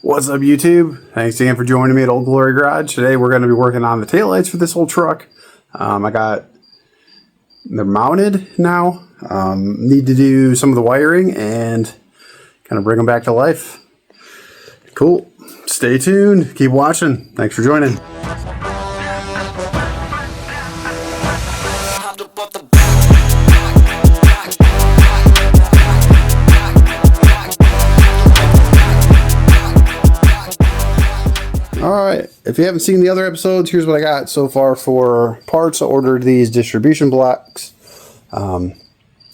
What's up, YouTube? Thanks again for joining me at Old Glory Garage. Today we're going to be working on the taillights for this old truck. They're mounted now. Need to do some of the wiring and kind of bring them back to life. Cool. Stay tuned. Keep watching. Thanks for joining. Alright, if you haven't seen the other episodes, here's what I got so far for parts. I ordered these distribution blocks that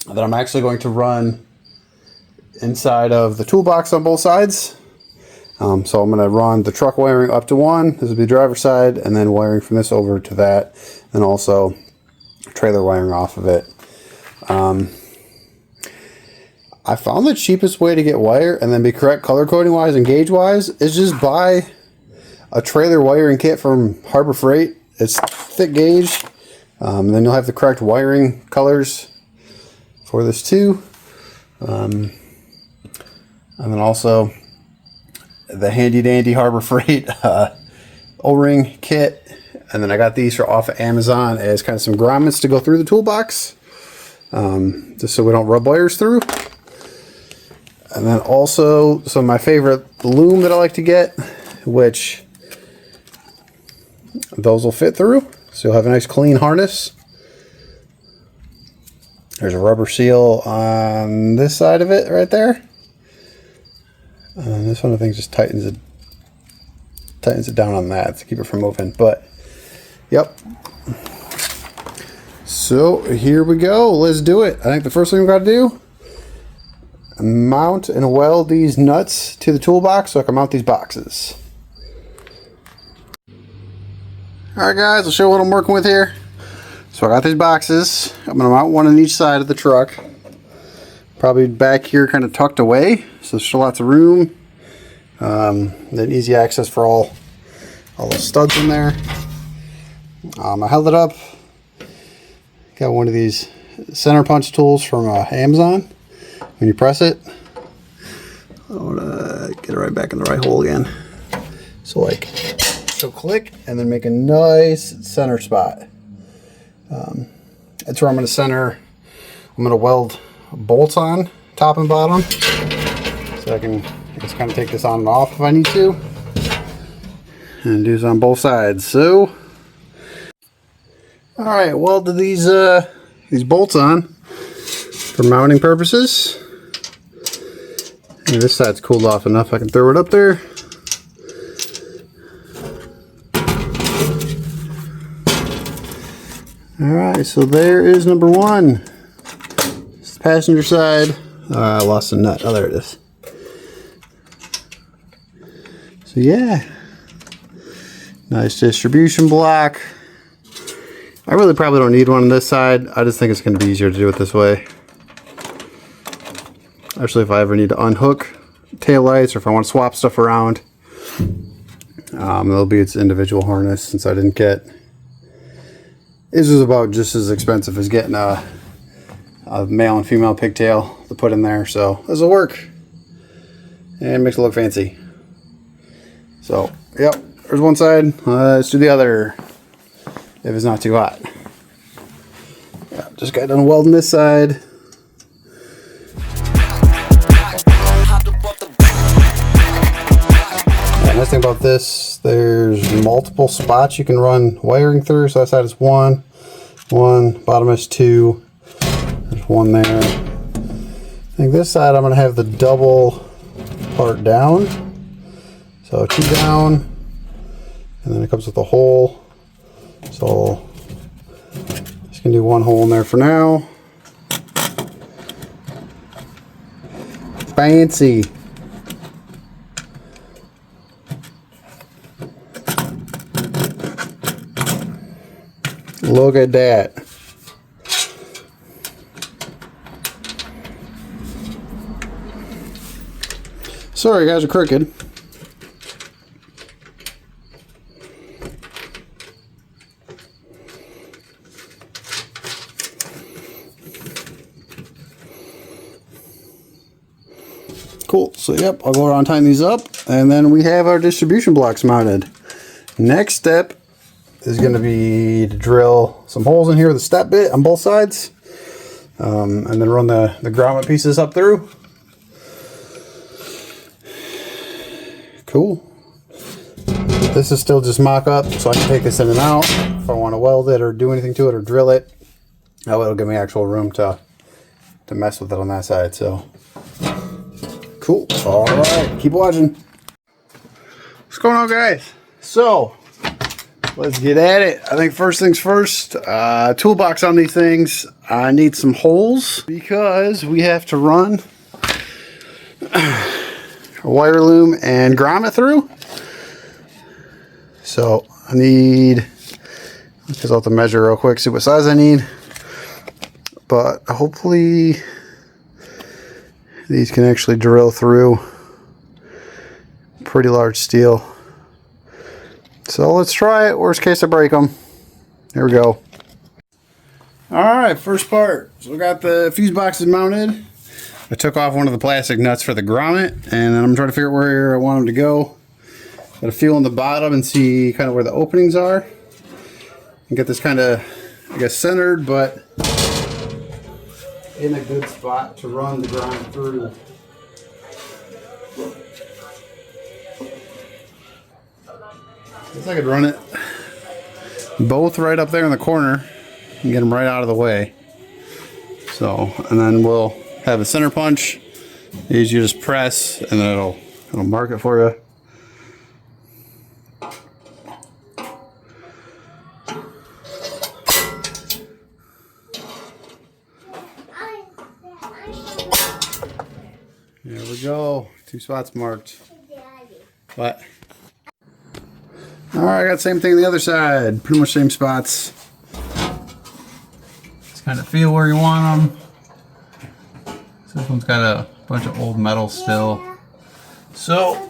I'm actually going to run inside of the toolbox on both sides. So I'm going to run the truck wiring up to one. This will be the driver's side, and then wiring from this over to that, and also trailer wiring off of it. I found the cheapest way to get wire and then be correct color coding wise and gauge wise is just buy a trailer wiring kit from Harbor Freight. It's thick gauge. Then you'll have the correct wiring colors for this too. And then also the handy dandy Harbor Freight O-ring kit. And then I got these off of Amazon as kind of some grommets to go through the toolbox. Just so we don't rub wires through. And then also some of my favorite loom that I like to get, which those will fit through, so you'll have a nice clean harness. There's a rubber seal on this side of it right there, and this one I think just tightens it down on that to keep it from moving. But yep, so here we go, let's do it. I think the first thing we've got to do, mount and weld these nuts to the toolbox so I can mount these boxes. Alright guys, I'll show you what I'm working with here. So I got these boxes. I'm going to mount one on each side of the truck. Probably back here kind of tucked away, so there's still lots of room. Then easy access for all the studs in there. I held it up. Got one of these center punch tools from Amazon. When you press it, I want to get it right back in the right hole again. So click and then make a nice center spot. That's where I'm going to center. I'm going to weld bolts on top and bottom, so I can just kind of take this on and off if I need to, and do this on both sides. So, all right, welded these bolts on for mounting purposes. And this side's cooled off enough I can throw it up there. Alright, so there is number one. It's the passenger side. I lost a nut. Oh, there it is. So yeah, nice distribution block. I really probably don't need one on this side. I just think it's going to be easier to do it this way. Actually, if I ever need to unhook taillights or if I want to swap stuff around, it'll be its individual harness, since I didn't get... This is about just as expensive as getting a male and female pigtail to put in there, so this will work. And it makes it look fancy. So, yep, there's one side. Let's do the other, if it's not too hot. Yeah, just got done welding this side. Nice thing about this, there's multiple spots you can run wiring through. So that side is one, bottom is two, there's one there. I think this side I'm going to have the double part down, so two down, and then it comes with a hole. So just gonna do one hole in there for now. Fancy. Look at that. Sorry guys, are crooked. Cool. So yep, I'll go around and tighten these up. And then we have our distribution blocks mounted. Next step is going to be to drill some holes in here with a step bit on both sides. And then run the grommet pieces up through. Cool. This is still just mock-up, so I can take this in and out if I want to weld it or do anything to it or drill it. Oh, it'll give me actual room to mess with it on that side. So cool. All right, keep watching. What's going on, guys? So let's get at it. I think first things first, toolbox on these things. I need some holes because we have to run a wire loom and grommet through. So I need, just have to measure real quick, see what size I need. But hopefully these can actually drill through pretty large steel. So let's try it. Worst case I break them. Here we go. Alright, first part. So we got the fuse boxes mounted. I took off one of the plastic nuts for the grommet, and then I'm trying to figure out where I want them to go. Gotta feel on the bottom and see kind of where the openings are. And get this kind of, I guess, centered, but in a good spot to run the grommet through. I guess I could run it both right up there in the corner and get them right out of the way. So, and then we'll have a center punch. These you just press, and then it'll mark it for you. There we go. 2 spots marked. What? Alright, I got the same thing on the other side. Pretty much same spots. Just kind of feel where you want them. This one's got a bunch of old metal still. So,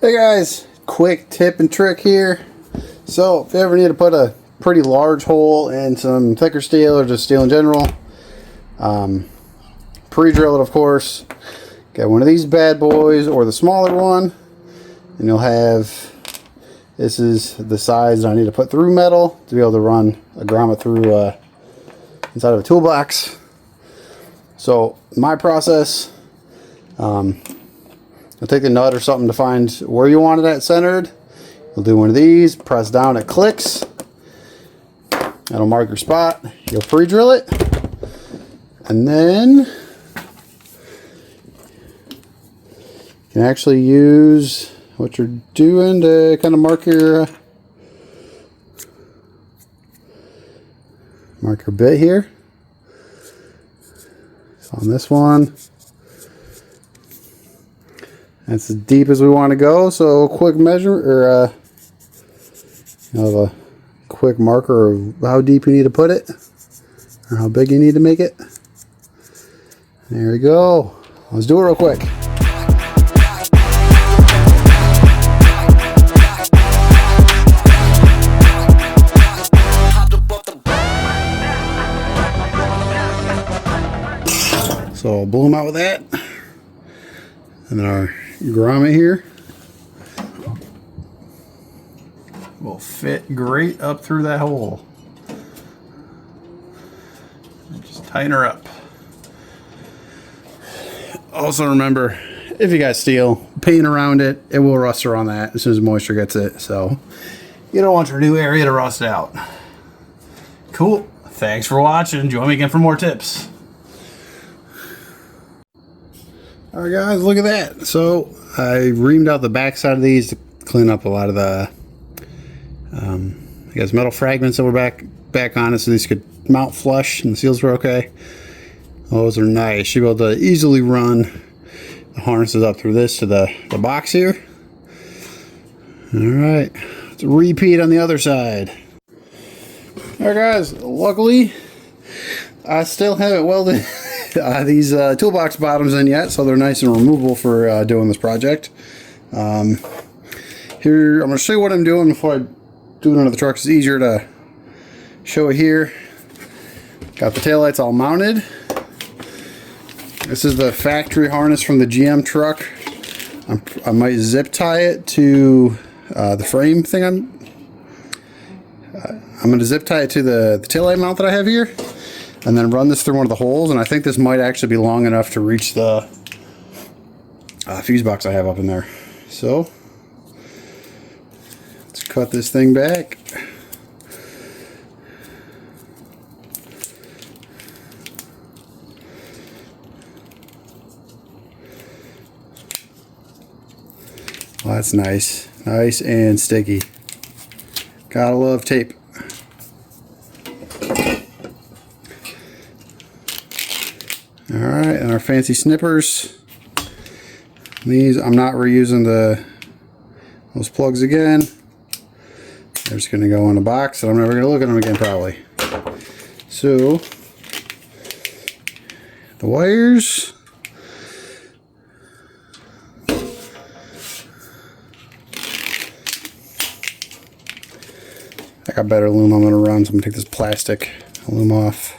hey guys, quick tip and trick here. So, if you ever need to put a pretty large hole in some thicker steel or just steel in general, pre-drill it, of course. Get one of these bad boys or the smaller one, and you'll have, this is the size I need to put through metal to be able to run a grommet through inside of a toolbox. So my process, you'll take the nut or something to find where you want it at centered. You'll do one of these, press down, it clicks. That'll mark your spot. You'll pre-drill it, and then you can actually use what you're doing to kind of mark your bit here. So on this one, that's as deep as we want to go. So a quick measure, or a quick marker of how deep you need to put it, or how big you need to make it. There we go. Let's do it real quick. So I'll blow them out with that. And then our grommet here will fit great up through that hole. And just tighten her up. Also remember, if you got steel, paint around it, it will rust around that as soon as moisture gets it. So you don't want your new area to rust out. Cool. Thanks for watching. Join me again for more tips. Alright guys, look at that. So I reamed out the back side of these to clean up a lot of the I guess metal fragments that were back on it, so these could mount flush and the seals were okay. Those are nice. You'll be able to easily run the harnesses up through this to the box here. Alright, let's repeat on the other side. Alright guys, luckily I still haven't welded these toolbox bottoms in yet, so they're nice and removable for doing this project. Here, I'm going to show you what I'm doing before I do it under the truck. It's easier to show it here. Got the taillights all mounted. This is the factory harness from the GM truck. I might zip tie it to the frame thing. I'm going to zip tie it to the taillight mount that I have here, and then run this through one of the holes. And I think this might actually be long enough to reach the fuse box I have up in there. So let's cut this thing back. Well, that's nice. Nice and sticky. Gotta love tape. Alright, and our fancy snippers. These, I'm not reusing those plugs again. They're just going to go in a box, and I'm never going to look at them again probably. So, the wires. I got better loom I'm going to run, so I'm going to take this plastic loom off.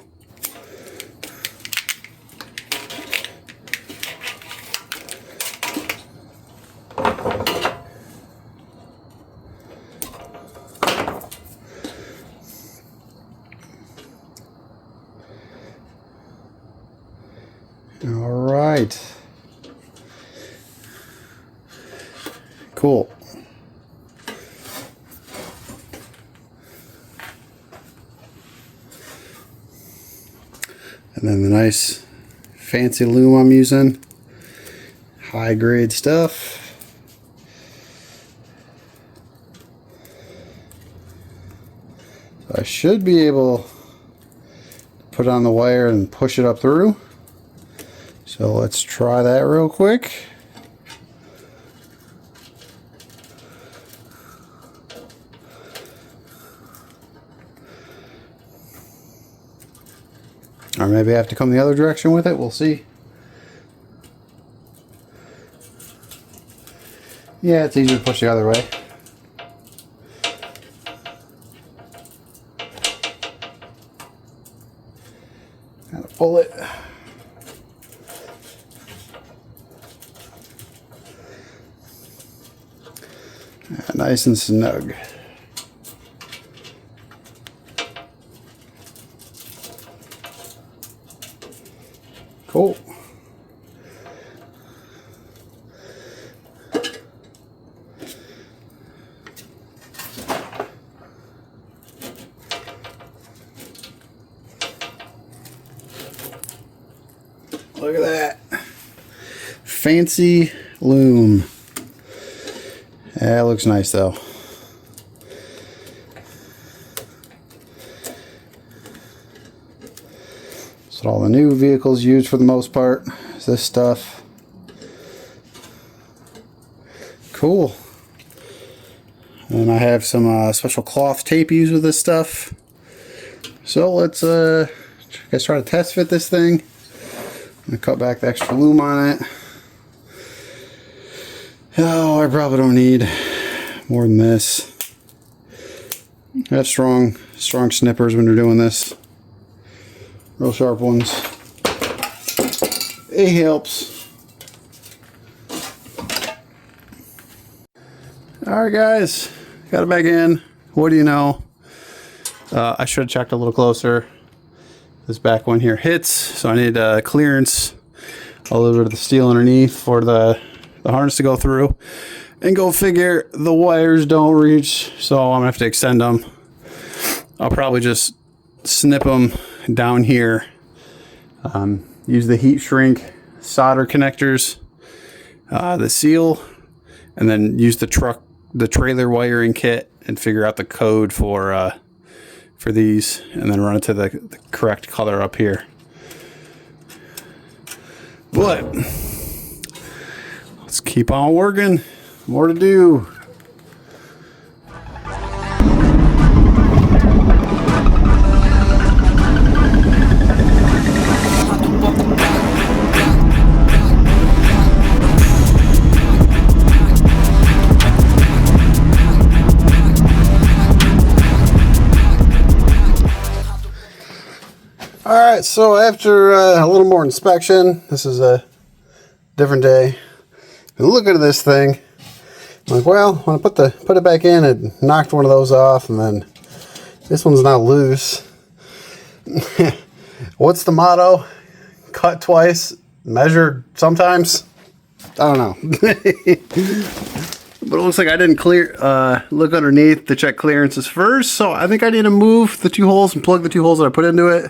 All right. Cool. And then the nice fancy loom I'm using. High grade stuff. So I should be able to put it on the wire and push it up through. So let's try that real quick. Or maybe I have to come the other direction with it. We'll see. Yeah, it's easier to push the other way. Gotta pull it. Nice and snug. Cool. Look at that. Fancy loom. That looks nice though. That's what all the new vehicles use for the most part, is this stuff. Cool. And I have some special cloth tape used with this stuff. So let's guys try to test fit this thing. I'm gonna cut back the extra loom on it. Oh, I probably don't need more than this. I have strong snippers when you're doing this. Real sharp ones. It helps. Alright guys, got it back in. What do you know? I should have checked a little closer. This back one here hits, so I need clearance a little bit of the steel underneath for the harness to go through. And go figure, the wires don't reach, so I'm gonna have to extend them. I'll probably just snip them down here. Use the heat shrink solder connectors, the seal, and then use the trailer wiring kit and figure out the code for these, and then run it to the correct color up here. But let's keep on working. More to do. Alright, so after a little more inspection, this is a different day. And looking at this thing, I'm like, well, when I put it back in, it knocked one of those off, and then this one's not loose. What's the motto? Cut twice, measure sometimes. I don't know. But it looks like I didn't look underneath to check clearances first, so I think I need to move the 2 holes and plug the 2 holes that I put into it.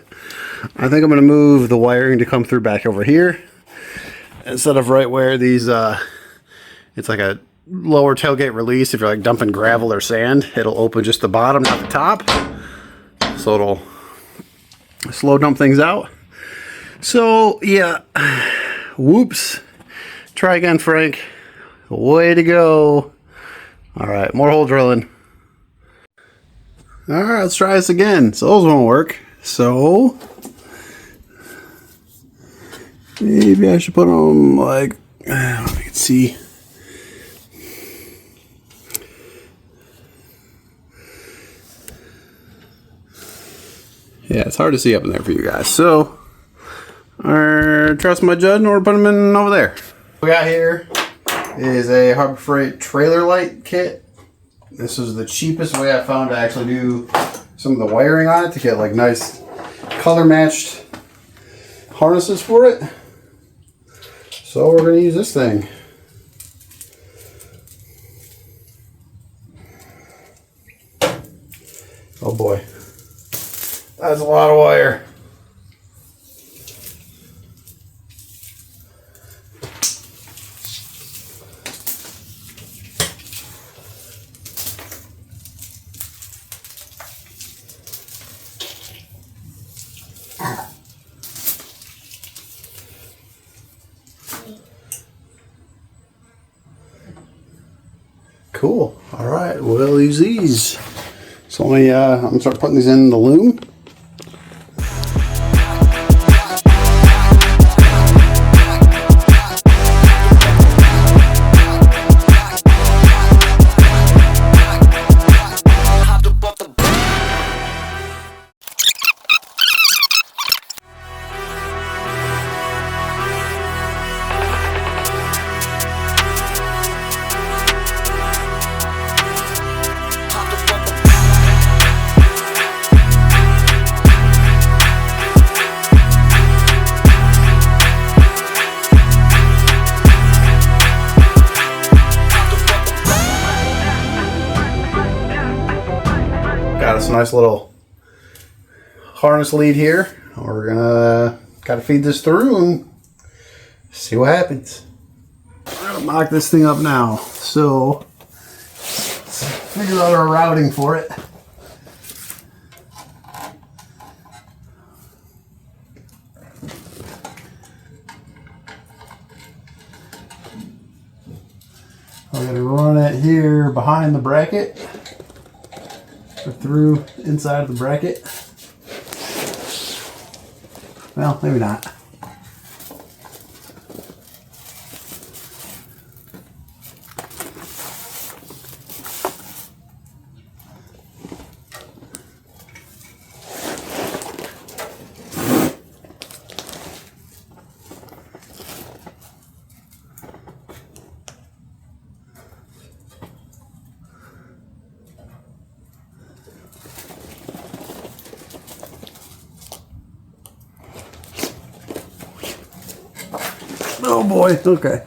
I think I'm going to move the wiring to come through back over here instead of right where these, it's like a lower tailgate release. If you're like dumping gravel or sand, it'll open just the bottom, not the top. So it'll slow dump things out. So yeah, whoops. Try again, Frank. Way to go. All right, more hole drilling. All right, let's try this again. So those won't work. So maybe I should put them like, I don't know if you can see. Yeah, it's hard to see up in there for you guys. So, trust my judge, and we're putting them in over there. What we got here is a Harbor Freight trailer light kit. This is the cheapest way I found to actually do some of the wiring on it to get like nice color matched harnesses for it. So we're going to use this thing. Oh boy, that's a lot of wire. Cool. All right, we'll use these. So let me, I'm gonna start putting these in the loom. Got us a nice little harness lead here. We're gotta feed this through and see what happens. We're gonna mock this thing up now. So let's figure out our routing for it. I'm gonna run it here behind the bracket. Or through inside of the bracket. Well, maybe not. Oh boy, okay.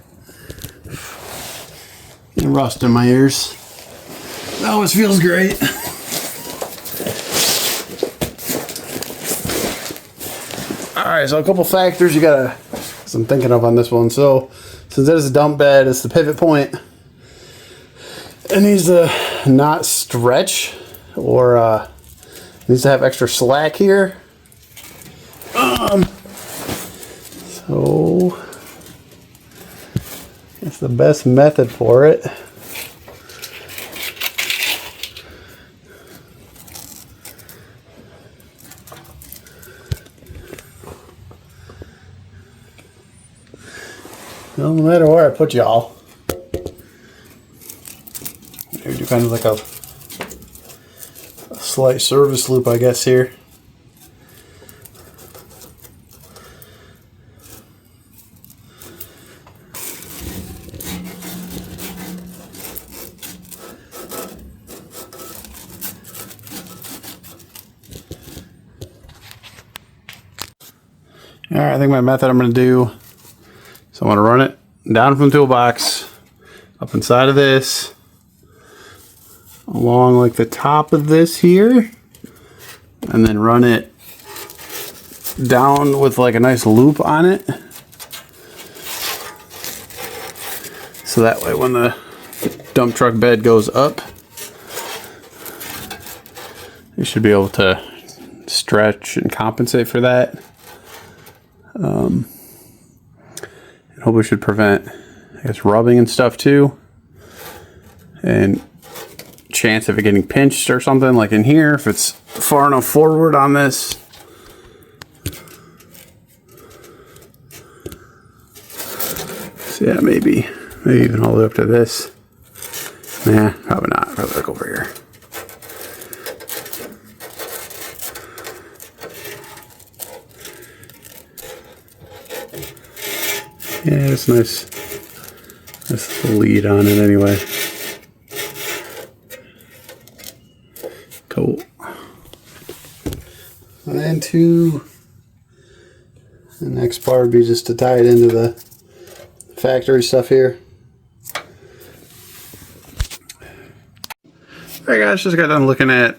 Getting rust in my ears. That always feels great. Alright, so a couple factors you gotta, I'm thinking of on this one. So, since it is a dump bed, it's the pivot point. It needs to not stretch or needs to have extra slack here. So it's the best method for it. Well, no matter where I put y'all, maybe do kind of like a slight service loop, I guess, here. Alright, I think my method I'm going to do, so I'm going to run it down from the toolbox, up inside of this, along like the top of this here, and then run it down with like a nice loop on it. So that way when the dump truck bed goes up, you should be able to stretch and compensate for that. And hopefully should prevent, I guess, rubbing and stuff too. And chance of it getting pinched or something like in here if it's far enough forward on this. So yeah, maybe even all the way up to this. Nah, probably not. Probably like over here. Yeah, it's nice. This lead on it anyway. Cool. And then to the next part would be just to tie it into the factory stuff here. Alright guys, just got done looking at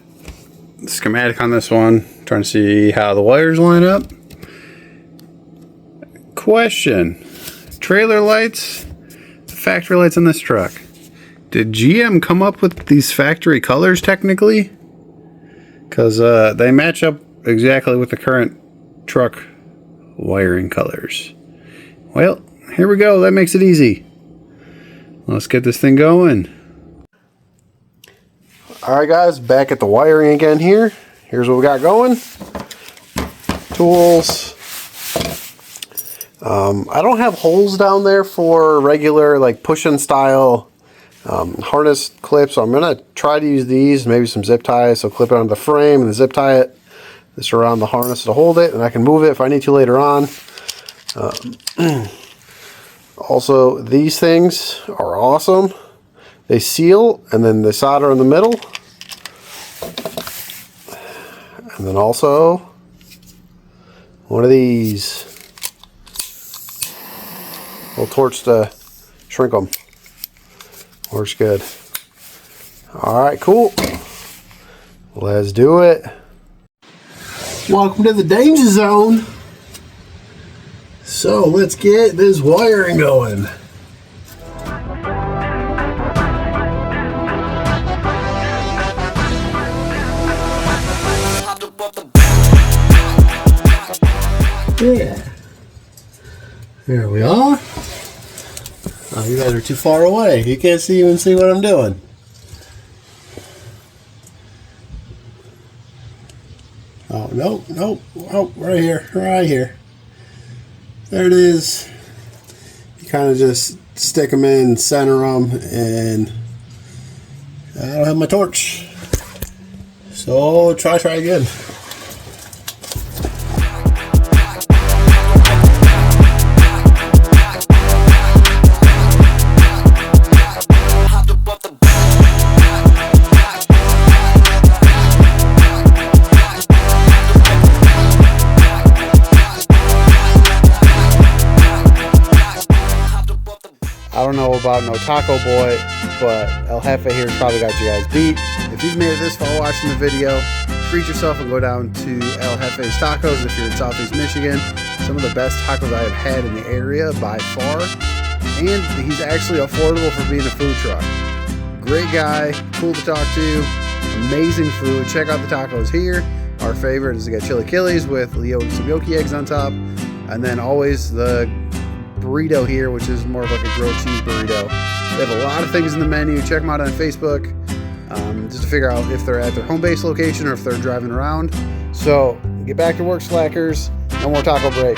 the schematic on this one, trying to see how the wires line up. Question: trailer lights, the factory lights on this truck. Did GM come up with these factory colors technically? Because they match up exactly with the current truck wiring colors. Well, here we go. That makes it easy. Let's get this thing going. Alright guys, back at the wiring again here. Here's what we got going. Tools. I don't have holes down there for regular like push-in style harness clips, so I'm going to try to use these, maybe some zip ties, so clip it onto the frame and then zip tie it this around the harness to hold it, and I can move it if I need to later on. Also, these things are awesome. They seal and then they solder in the middle. And then also one of these little torch to shrink them. Works good. Alright, cool. Let's do it. Welcome to the danger zone. So let's get this wiring going. Yeah. There we are. Oh, you guys are too far away. You can't even see what I'm doing. Oh, nope, nope. Oh, right here, right here. There it is. You kind of just stick them in, center them, and I don't have my torch. So try again. I don't know about no taco boy, but El Jefe here's probably got you guys beat. If you've made it this far watching the video, treat yourself and go down to El Jefe's Tacos if you're in Southeast Michigan. Some of the best tacos I have had in the area by far. And he's actually affordable for being a food truck. Great guy, cool to talk to, amazing food. Check out the tacos here. Our favorite is to get chili killies with some yoki eggs on top. And then always the burrito here, which is more of like a grilled cheese burrito. They have a lot of things in the menu. Check them out on Facebook just to figure out if they're at their home base location or if they're driving around. So get back to work, slackers. No more taco break.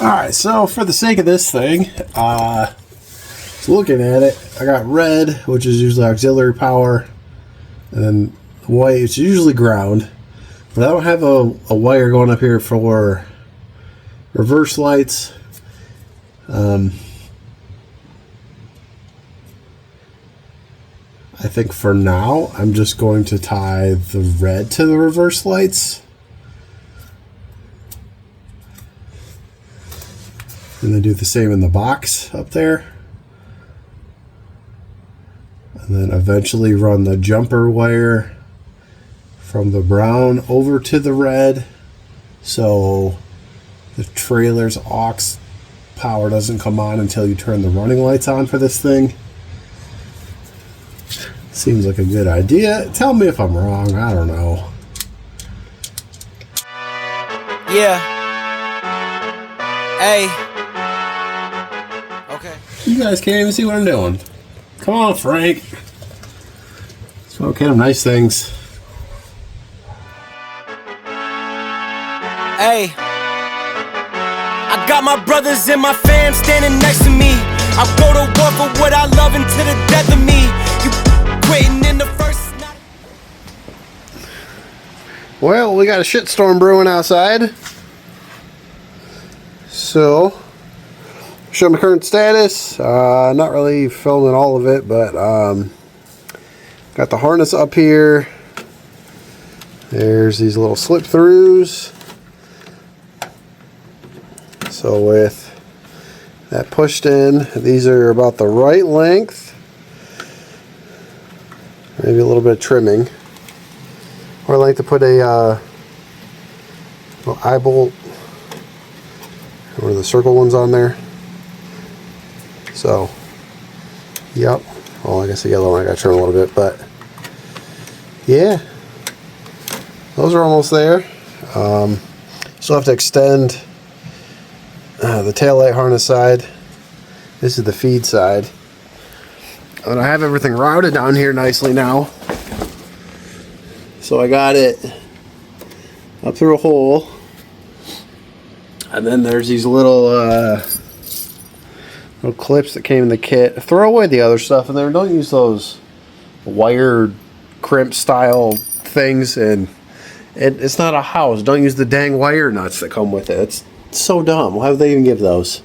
Alright, so for the sake of this thing, looking at it, I got red, which is usually auxiliary power, and then white, which is usually ground. But I don't have a wire going up here for reverse lights. I think for now I'm just going to tie the red to the reverse lights. And then do the same in the box up there. And then eventually run the jumper wire from the brown over to the red, so the trailer's aux power doesn't come on until you turn the running lights on for this thing. Seems like a good idea. Tell me if I'm wrong. I don't know. Yeah. Hey. Okay. You guys can't even see what I'm doing. Come on, Frank. Let's go get him nice things. Hey. I got my brothers and my fam standing next to me. I'll go to war for what I love until the death of me. You quitting in the first night. Well, we got a shitstorm brewing outside. So, show my current status. Not really filming all of it, but got the harness up here. There's these little slip throughs. So with that pushed in, these are about the right length. Maybe a little bit of trimming. Or I like to put a little eye bolt or the circle ones on there. So, yep. Well, I guess the yellow one I got to trim a little bit, but yeah, those are almost there. Still have to extend the taillight harness side. This is the feed side. And I have everything routed down here nicely now. So I got it up through a hole. And then there's these little clips that came in the kit. Throw away the other stuff in there. Don't use those wired crimp style things. And it's not a house. Don't use the dang wire nuts that come with it. It's so dumb. Why would they even give those?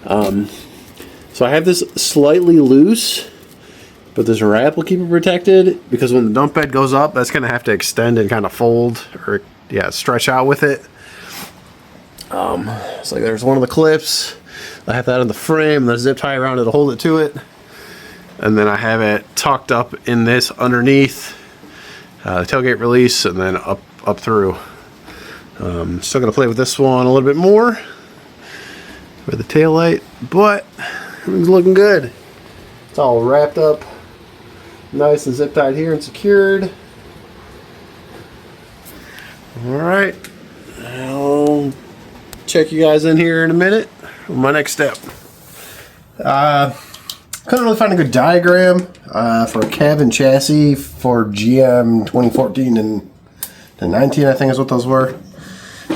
So I have this slightly loose, but this wrap will keep it protected, because when the dump bed goes up, that's going to have to extend and kind of fold, or yeah, stretch out with it. So there's one of the clips. I have that in the frame, the zip tie around it to hold it to it. And then I have it tucked up in this underneath the tailgate release, and then up through. Still gonna play with this one a little bit more with the tail light, but everything's looking good. It's all wrapped up nice and zip tied here and secured. Alright, I'll check you guys in here in a minute with my next step. Couldn't really find a good diagram for a cabin chassis for GM 2014 and 19, I think is what those were.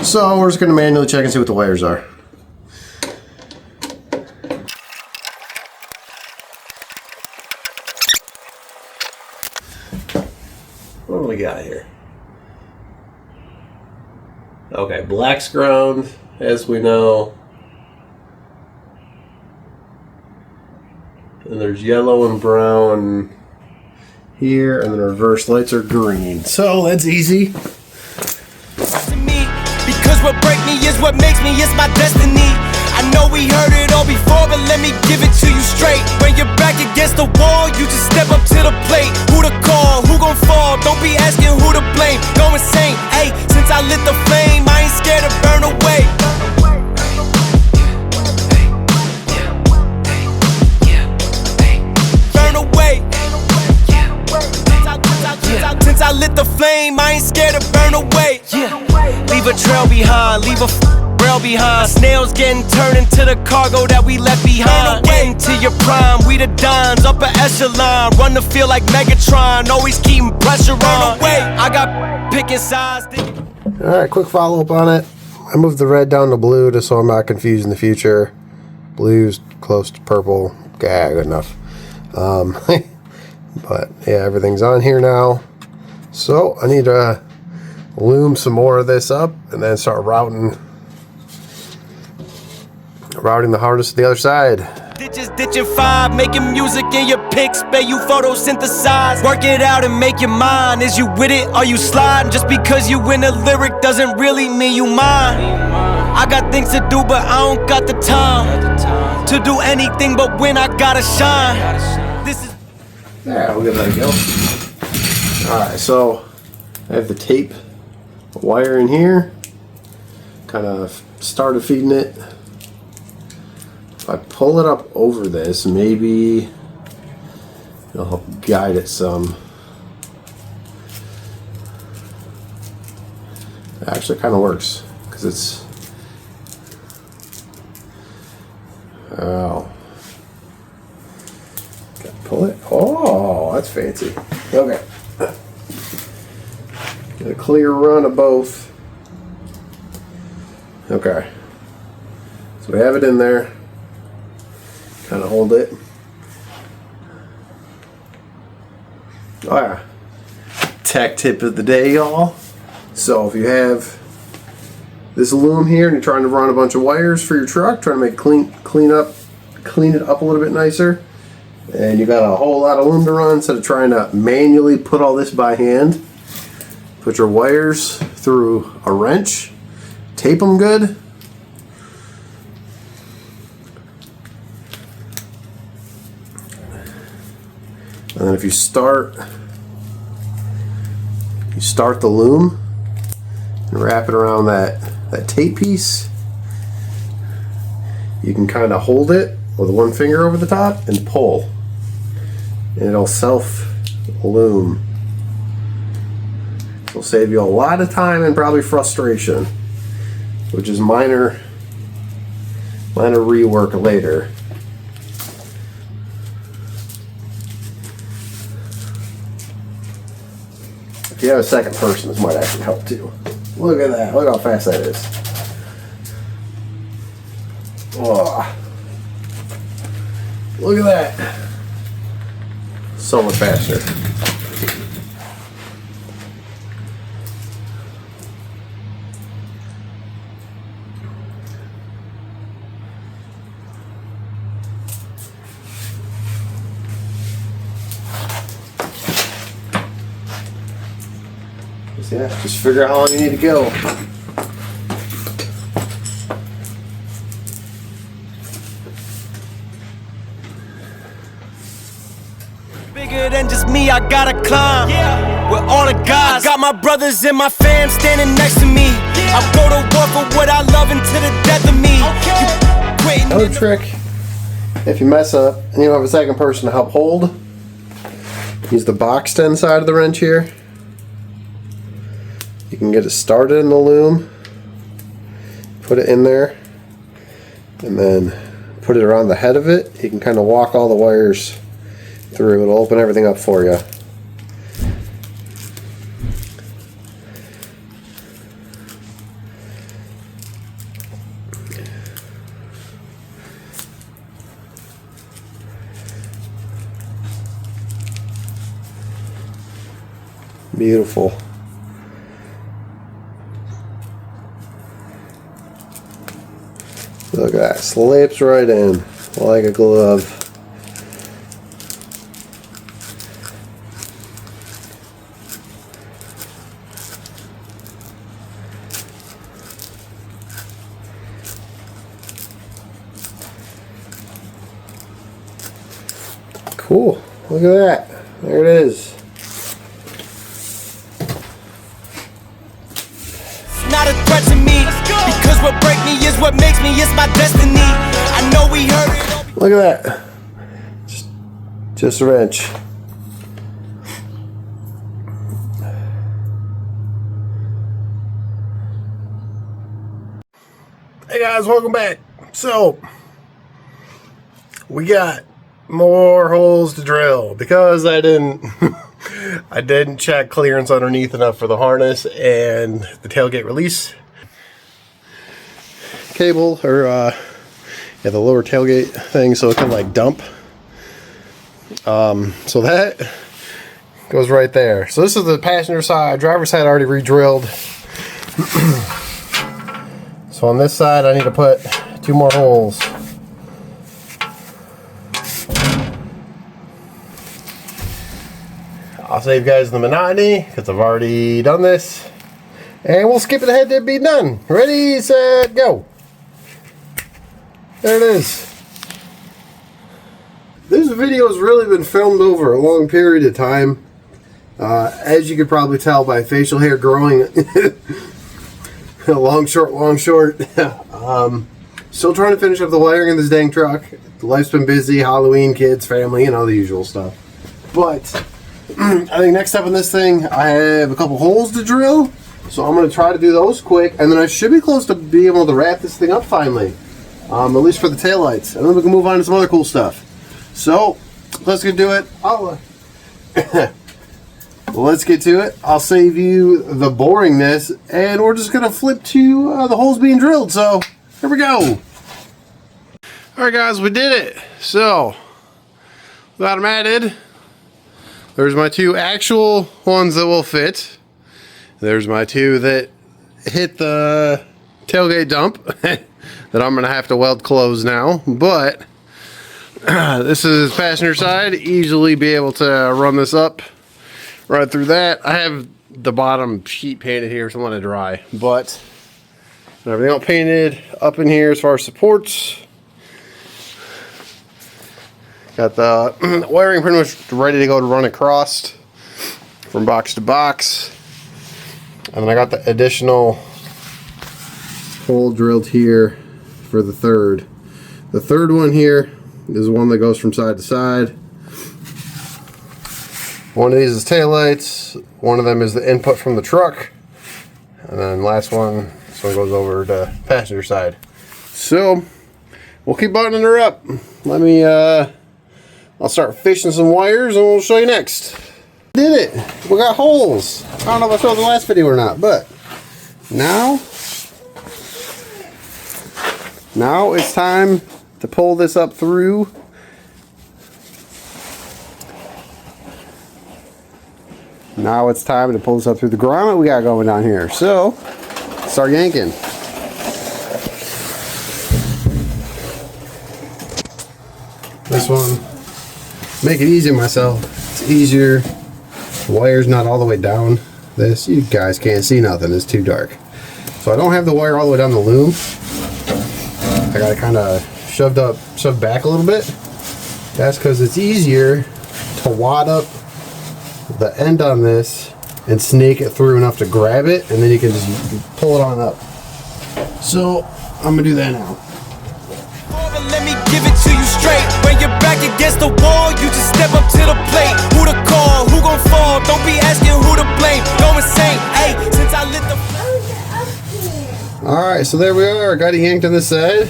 So we're just going to manually check and see what the wires are. What do we got here? Okay, black's ground, as we know. And there's yellow and brown here, and the reverse lights are green. So that's easy. Because what break me is what makes me, it's my destiny. I know we heard it all before, but let me give it to you straight. When you're back against the wall, you just step up to the plate. Who to call, who gon' fall, don't be asking who to blame. Go insane, hey, since I lit the flame, I ain't scared to burn away. Burn away. Since I lit the flame, I ain't scared to burn away. Leave a trail behind, leave a rail behind. Snails getting turned into the cargo that we left behind. Getting to your prime, we the dimes, upper echelon. Run the field like Megatron, always keeping pressure on. I got picking sides. Alright, quick follow up on it. I moved the red down to blue just so I'm not confused in the future. Blue's close to purple. Okay, good enough. But yeah, everything's on here now. So I need to loom some more of this up and then start routing the harness to the other side. Ditching five, making music in your pics, spare you photosynthesize. Work it out and make your mind. Is you with it? Are you sliding? Just because you in a lyric doesn't really mean you mine. I got things to do, but I don't got the time to do anything but when I gotta shine. This is. Yeah, we'll give that a go. Alright, so I have the tape wire in here. Kind of started feeding it. If I pull it up over this, maybe it'll help guide it some. It actually kind of works because it's. Oh. Gotta pull it. Oh, that's fancy. Okay. Get a clear run of both. Okay. So we have it in there. Kind of hold it. Oh yeah. Tech tip of the day, y'all. So if you have this loom here and you're trying to run a bunch of wires for your truck, trying to make clean it up a little bit nicer, and you got a whole lot of loom to run, instead of trying to manually put all this by hand, put your wires through a wrench, tape them good. And then if you start the loom and wrap it around that tape piece, you can kind of hold it with one finger over the top and pull, and it'll self-loom. It'll save you a lot of time and probably frustration, which is minor rework later. If you have a second person, this might actually help too. Look at that. Look how fast that is. Oh. Look at that. So much faster. Yeah, just figure out how long you need to go. Bigger than just me, I gotta climb. With all the guys, I got my brothers and my fam standing next to me. I'll go to war for what I love until the death of me. Another trick, if you mess up and you don't have a second person to help hold, use the box end side of the wrench here. You can get it started in the loom, put it in there, and then put it around the head of it. You can kind of walk all the wires through. It'll open everything up for you. Beautiful. Look at that, slips right in like a glove. Cool, look at that, there it is. Not a threat to me, because what break me is what makes me, it's my destiny. I know we heard it. Look at that. Just a wrench. Hey guys, welcome back. So we got more holes to drill because I didn't check clearance underneath enough for the harness and the tailgate release cable, or yeah, the lower tailgate thing, so it can like dump. So that goes right there. So this is the passenger side. Driver's side already re-drilled. So on this side I need to put 2 more holes. I'll save you guys the monotony because I've already done this. And we'll skip it ahead to be done. Ready, set, go. There it is. This video has really been filmed over a long period of time. As you could probably tell by facial hair growing. Long, short, long, short. Still trying to finish up the wiring in this dang truck. Life's been busy, Halloween, kids, family, you know, the usual stuff. But I think next up on this thing, I have a couple holes to drill. So I'm going to try to do those quick, and then I should be close to be able to wrap this thing up finally. At least for the taillights. And then we can move on to some other cool stuff. So, let's get to it. Let's get to it. I'll save you the boringness, and we're just going to flip to the holes being drilled. So, here we go. Alright guys, we did it. So, got them added. There's my 2 actual ones that will fit. There's my 2 that hit the tailgate dump that I'm going to have to weld closed now. But this is passenger side. Easily be able to run this up right through that. I have the bottom sheet painted here, so I'm going to dry. But everything else painted up in here as far as supports. Got the wiring pretty much ready to go to run across from box to box. And then I got the additional hole drilled here for the third. The third one here is one that goes from side to side. One of these is taillights. One of them is the input from the truck. And then last one, this one goes over to passenger side. So, we'll keep buttoning her up. Let me, I'll start fishing some wires and we'll show you next. Did it. We got holes. I don't know if I showed the last video or not, but now it's time to pull this up through. Now it's time to pull this up through the grommet we got going down here. So, start yanking. This one, make it easy myself. It's easier. The wire's not all the way down this. You guys can't see nothing. It's too dark. So I don't have the wire all the way down the loom. I got it kind of shoved back a little bit. That's because it's easier to wad up the end on this and snake it through enough to grab it, and then you can just pull it on up. So I'm gonna do that now. Let me give it to you straight. When you're back against the wall, you just step up to the plate. Who to call? Who gon' fall? Don't be asking who to blame. Go insane, hey, since I lit the... Alright, so there we are. Got it yanked on this side.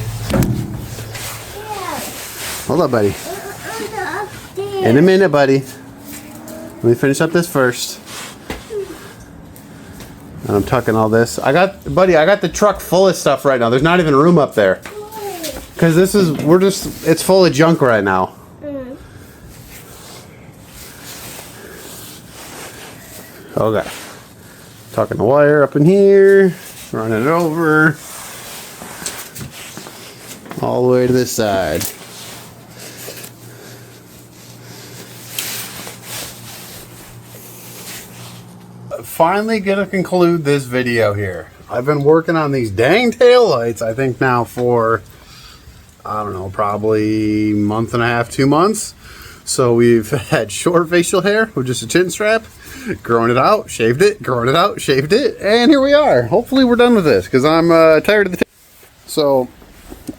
Hold up, buddy. In a minute, buddy. Let me finish up this first. And I'm tucking all this. I got the truck full of stuff right now. There's not even room up there. Because it's full of junk right now. Okay. Tucking the wire up in here. Running it over. All the way to this side. Finally gonna conclude this video here. I've been working on these dang taillights, I think now for, I don't know, probably a month and a half, 2 months. So we've had short facial hair with just a chin strap, growing it out, shaved it, growing it out, shaved it, and here we are. Hopefully we're done with this because I'm tired of the So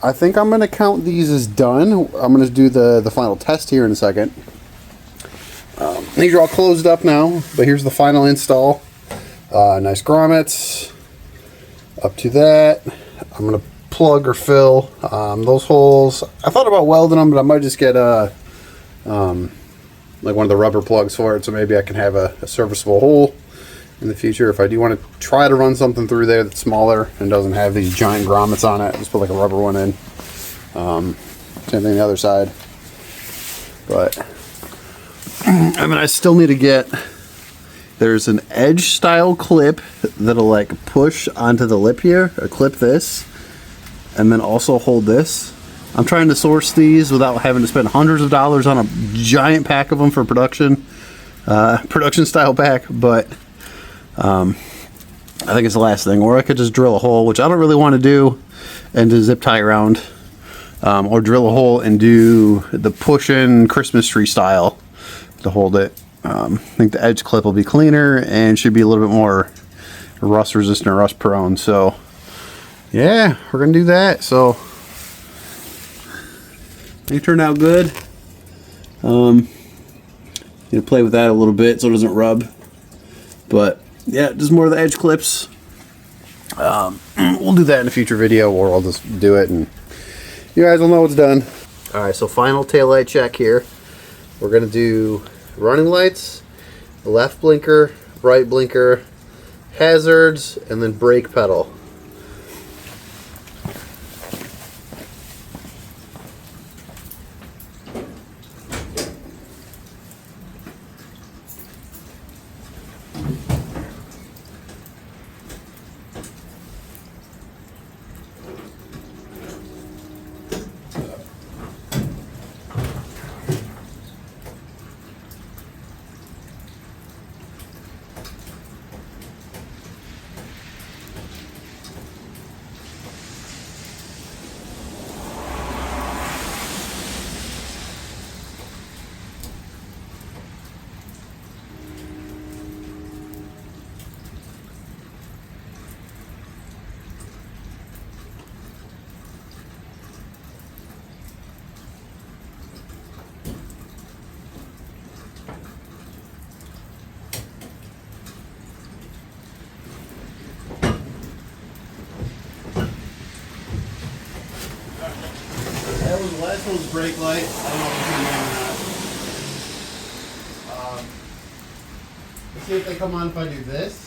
I think I'm gonna count these as done. I'm gonna do the final test here in a second. These are all closed up now, but here's the final install. Nice grommets up to that. I'm gonna plug or fill those holes. I thought about welding them, but I might just get like one of the rubber plugs for it, so maybe I can have a serviceable hole in the future. If I do want to try to run something through there that's smaller and doesn't have these giant grommets on it, just put like a rubber one in. Same thing the other side. But I mean, I still need to get, there's an edge style clip that'll like push onto the lip here, or clip this, and then also hold this. I'm trying to source these without having to spend hundreds of dollars on a giant pack of them for production style pack, but I think it's the last thing. Or I could just drill a hole, which I don't really want to do, and just zip tie around, or drill a hole and do the push-in Christmas tree style to hold it. I think the edge clip will be cleaner and should be a little bit more rust resistant or rust prone. So yeah, we're gonna do that. So they turned out good. Gonna play with that a little bit so it doesn't rub. But yeah, just more of the edge clips. We'll do that in a future video, or I'll just do it and you guys will know it's done. Alright, so final taillight check here. We're gonna do running lights, left blinker, right blinker, hazards, and then brake pedal. That was the last one's brake light. I don't know if it's going on or not. Let's see if they come on if I do this.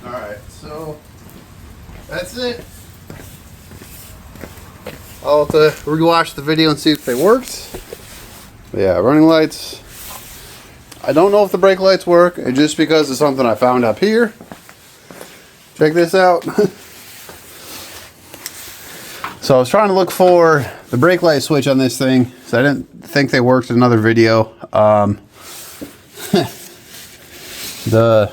Alright, so that's it. I'll have to rewatch the video and see if they worked. But yeah, running lights. I don't know if the brake lights work, just because it's something I found up here. Check this out. So I was trying to look for the brake light switch on this thing, so I didn't think they worked in another video. The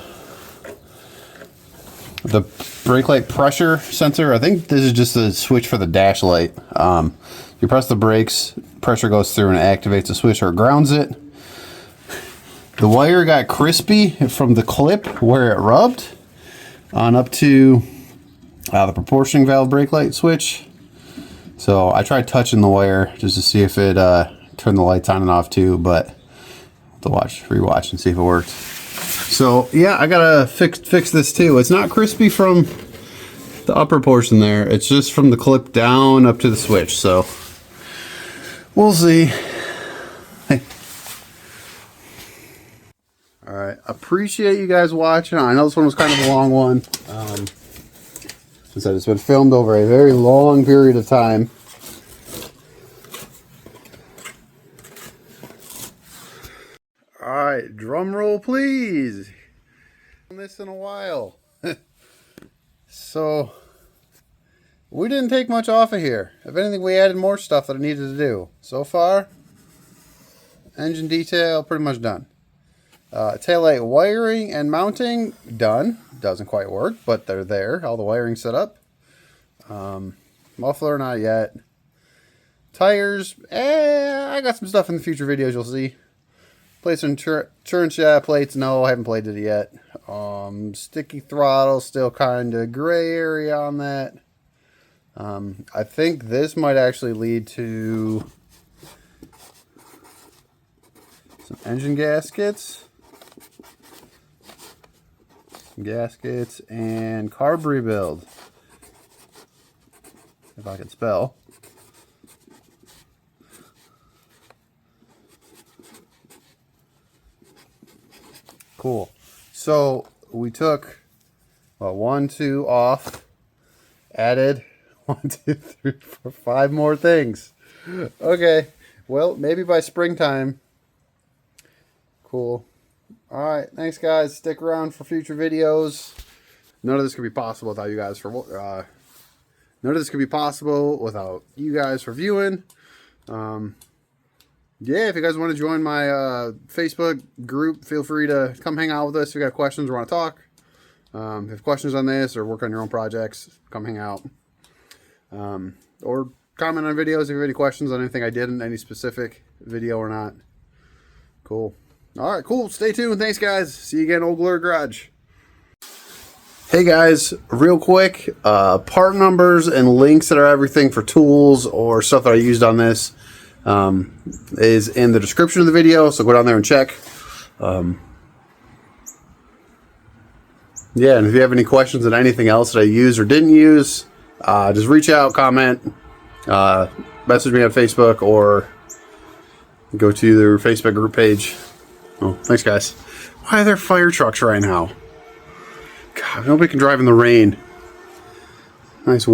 brake light pressure sensor, I think this is just the switch for the dash light. You press the brakes, pressure goes through and it activates the switch or grounds it. The wire got crispy from the clip where it rubbed on up to the proportioning valve brake light switch. So I tried touching the wire just to see if it turned the lights on and off too, but I'll have to rewatch and see if it worked. So yeah, I gotta fix this too. It's not crispy from the upper portion there. It's just from the clip down up to the switch. So we'll see. All right, appreciate you guys watching. I know this one was kind of a long one. Since it's been filmed over a very long period of time. All right, drum roll, please. Done this in a while. So we didn't take much off of here. If anything, we added more stuff that I needed to do. So far, engine detail pretty much done. Taillight wiring and mounting done. Doesn't quite work, but they're there. All the wiring set up. Muffler not yet. Tires, I got some stuff in the future videos you'll see. Plate some churn shaft plates. No, I haven't played it yet. Sticky throttle, still kind of gray area on that. I think this might actually lead to some engine gaskets. Gaskets and carb rebuild, if I can spell. Cool. So we took 1, 2 off, added 1, 2, 3, 4, 5 more things. Okay. Well, maybe by springtime. Cool. All right. Thanks, guys. Stick around for future videos. None of this could be possible without you guys for none of this could be possible without you guys for viewing. Yeah, if you guys want to join my Facebook group, feel free to come hang out with us. If you got questions or want to talk, if you have questions on this or work on your own projects, come hang out. Or comment on videos if you have any questions on anything I did in any specific video or not. Cool. All right, cool. Stay tuned. Thanks, guys. See you again, Old Glory Garage. Hey guys, real quick, part numbers and links that are everything for tools or stuff that I used on this is in the description of the video, so go down there and check. Yeah, and if you have any questions on anything else that I used or didn't use, just reach out, comment, message me on Facebook, or go to their Facebook group page. Oh, thanks guys. Why are there fire trucks right now? God, nobody can drive in the rain. Nice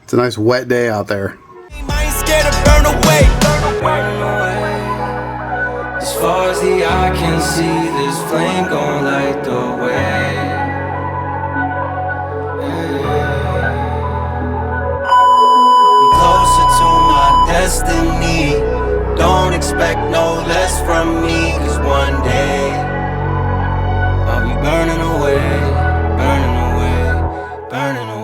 it's a nice wet day out there. I ain't scared to burn away. As far as the eye can see, this flame gon' light the way. I'm closer to my destiny. Don't expect no less from me, 'cause one day I'll be burning away, burning away, burning away.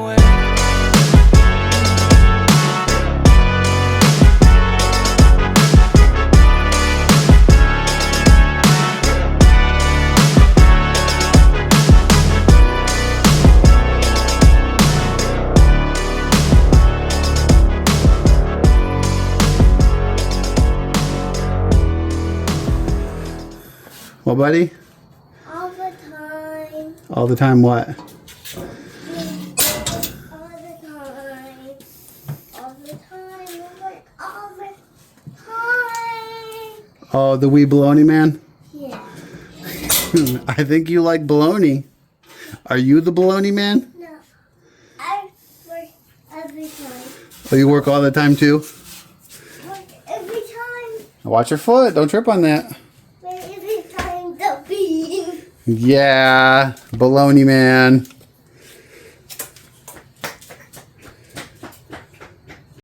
Well, buddy? All the time. All the time what? All the time. All the time. Like all the time. Oh, the wee baloney man? Yeah. I think you like baloney. Are you the baloney man? No. I work every time. Oh, you work all the time too? Work every time. Watch your foot. Don't trip on that. But every time the bean. Yeah, baloney man.